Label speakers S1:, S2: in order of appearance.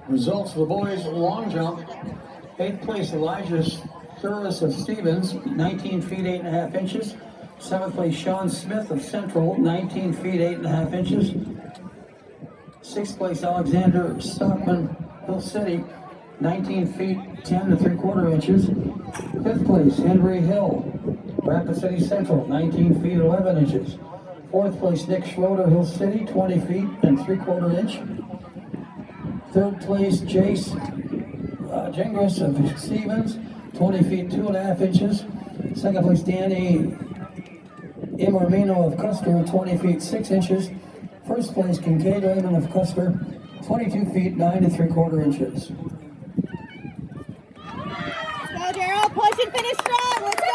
S1: Results for the boys long jump. 8th place, Elijah Service of Stevens, 19 feet 8.5 inches. 7th place, Sean Smith of Central, 19 feet 8.5 inches. 6th place, Alexander Stockman, Hill City, 19 feet 10 3/4 inches. 5th place, Henry Hill, Rapid City Central, 19 feet 11 inches. 4th place, Nick Schroeder, Hill City, 20 feet 3/4 inch. 3rd place, Jace Gengris of Stevens, 20 feet 2.5 inches. 2nd place, Danny Imormino of Custer, 20 feet 6 inches. 1st place, Kincaid Raymond of Custer, 22 feet 9 3/4 inches.
S2: Let's go, Daril. Push and finish strong. Let's go.